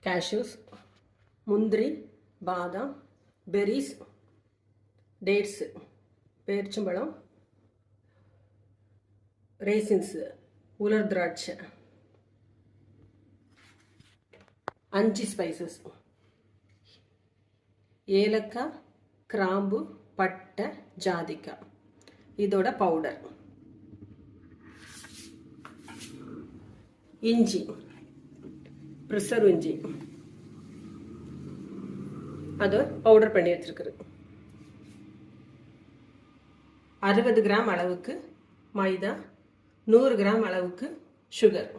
cashews, முந்திரி, பாதாம், berries, dates, பேரிச்சம்பழம், ரேசின்ஸ், உலர் திராட்சை, 5 ஸ்பைசஸ், ஏலக்காய், கிராம்பு, பட்டை, ஜாதிக்காய், இதோட பவுடர், இஞ்சி, ப்ரிசர்வ் இஞ்சி, அதை பவுடர் பண்ணி வச்சிருக்கிறது, 60 கிராம் அளவுக்கு மைதா, 100 கிராம் அளவுக்கு சுகர்,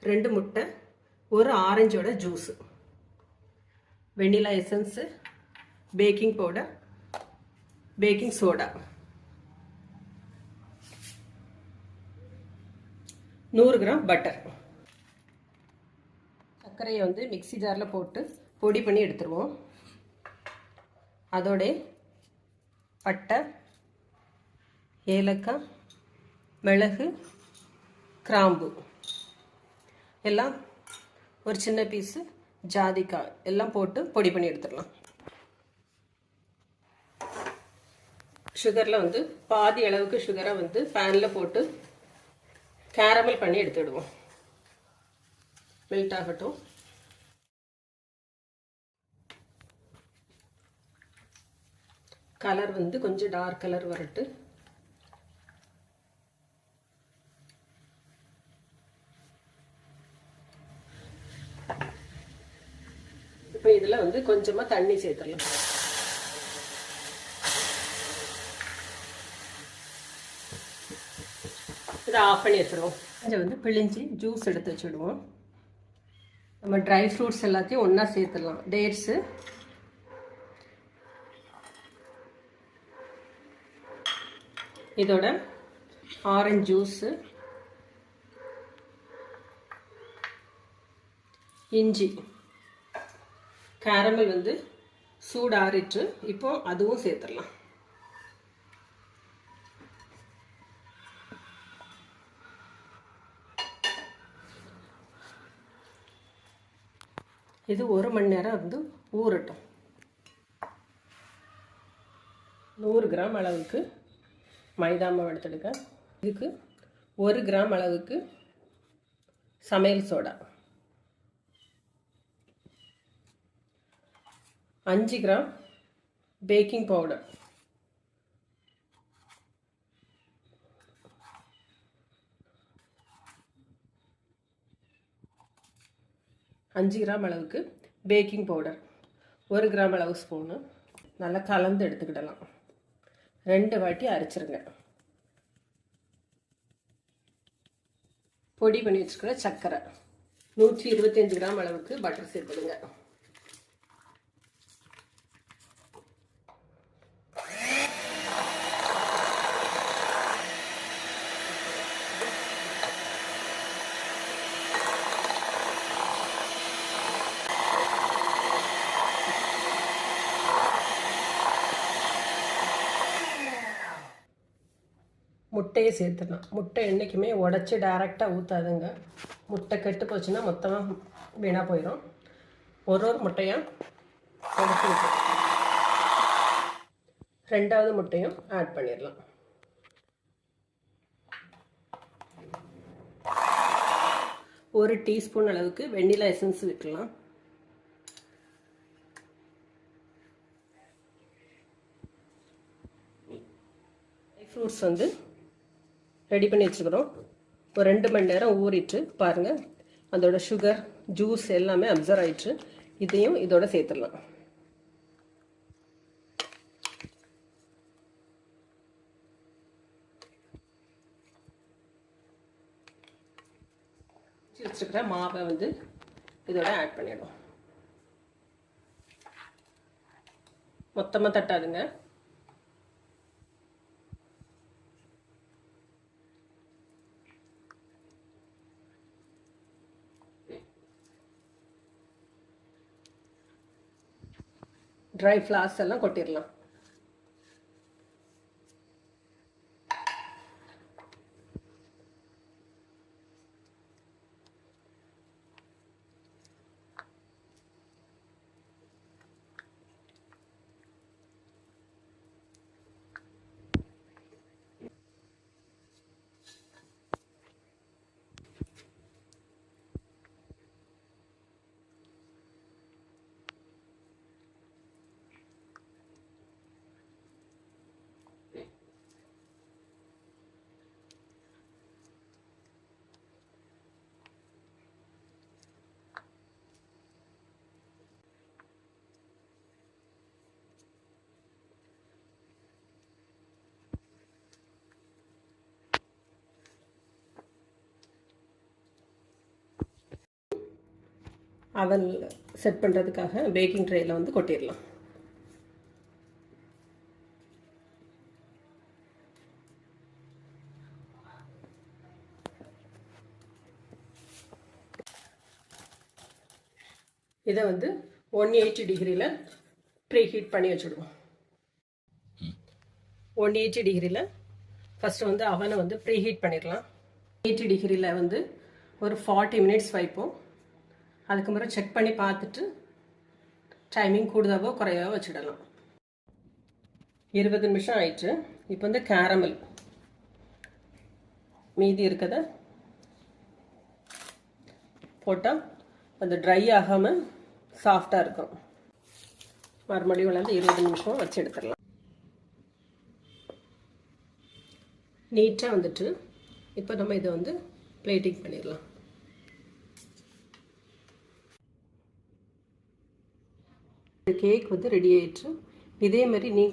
2 முட்டை, ஒரு ஆரஞ்சோட juice, vanilla essence, baking powder, baking soda, 100 gram butter. சர்க்கரையை வந்து மிக்ஸி ஜாரில் போட்டு பொடி பண்ணி எடுத்துருவோம். அதோட பட்டை, ஏலக்காய், மிளகு, கிராம்பு எல்லாம் ஒரு சின்ன பீஸு, ஜாதிக்காய் எல்லாம் போட்டு பொடி பண்ணி எடுத்துடலாம். சுகரில் வந்து பாதி அளவுக்கு சுகரை வந்து பேனில் போட்டு கேரமல் பண்ணி எடுத்துடுவோம். மெல்ட் ஆகட்டும். கலர் வந்து கொஞ்சம் டார்க் கலர் வரட்டு. இப்போ இதில் வந்து கொஞ்சமாக தண்ணி சேர்த்துடலாம். இதை ஆஃப் பண்ணி வச்சுடுவோம். கொஞ்சம் வந்து பிழிஞ்சி ஜூஸ் எடுத்து வச்சுடுவோம். நம்ம ட்ரை ஃப்ரூட்ஸ் எல்லாத்தையும் ஒன்றா சேர்த்துடலாம். டேட்ஸு, இதோட ஆரஞ்சு ஜூஸு, இஞ்சி, கேரமல் வந்து சூடாறிட்டு இப்போ அதுவும் சேர்த்துடலாம். இது 1 மணி நேரம் வந்து ஊறட்டும். 100 கிராம் அளவுக்கு மைதா மாவு எடுத்துடுங்க. இதுக்கு 1 கிராம் அளவுக்கு சமையல் soda, 5 gram baking powder, 5 gram அளவுக்கு பேக்கிங் பவுடர், 1 கிராம் அளவு ஸ்பூனு. நல்லா கலந்து எடுத்துக்கிடலாம். 2 வாட்டி அரைச்சிருங்க. பொடி பண்ணி வச்சுக்கிற சர்க்கரை, 125 கிராம் அளவுக்கு பட்டர் சேர்த்துடுங்க. முட்டையை சேர்த்துடலாம். முட்டை என்றைக்குமே உடச்சி டைரெக்டாக ஊற்றாதுங்க. முட்டை கெட்டு போச்சுன்னா மொத்தமாக வீணாக போயிடும். ஒரு முட்டையும் உடச்சி ஊற்று. 2வது முட்டையும் ஆட் பண்ணிடலாம். ஒரு டீஸ்பூன் அளவுக்கு வெண்ணிலா எசன்ஸ் விட்டுலாம். ஃப்ரூட்ஸ் வந்து ரெடி பண்ணி வச்சுக்கிறோம். ஒரு 2 மணி நேரம் ஊறிட்டு பாருங்கள், அதோட சுகர் ஜூஸ் எல்லாமே அப்சர்வ் ஆயிடுச்சு. இதையும் இதோட சேர்த்துடலாம். வச்சுருக்கிற மாவை வந்து இதோட ஆட் பண்ணிடுவோம். மொத்தமாக தட்டாதுங்க. ட்ரை ஃப்ளார்ஸ் எல்லாம் கொட்டிடலாம். அவல் செட் பண்ணுறதுக்காக பேக்கிங் ட்ரேயில் வந்து கொட்டிடலாம். இதை வந்து 180 டிகிரியில் ப்ரீ ஹீட் பண்ணி வச்சுடுவோம். 180 டிகிரியில் ஃபஸ்ட்டு வந்து அவனை வந்து ப்ரீ ஹீட் பண்ணிடலாம். 80 டிகிரியில் வந்து ஒரு 40 மினிட்ஸ் வைப்போம். அதுக்கப்புறம் செக் பண்ணி பார்த்துட்டு டைமிங் கூடுதாவோ குறையாவோ வச்சுடலாம். 20 நிமிஷம் ஆயிடுச்சு. இப்போ வந்து கேரமல் மீதி இருக்கதை போட்டால் அது ட்ரை ஆகாமல் சாஃப்டாக இருக்கும். மறுபடியும் வந்து 20 நிமிஷம் வச்சு எடுத்துடலாம். நீட்டாக வந்துட்டு இப்போ நம்ம இதை வந்து பிளேட்டிங் பண்ணிடலாம். கேக் வந்து ரெடி ஆயிடுச்சு. இதே மாதிரி நீங்கள்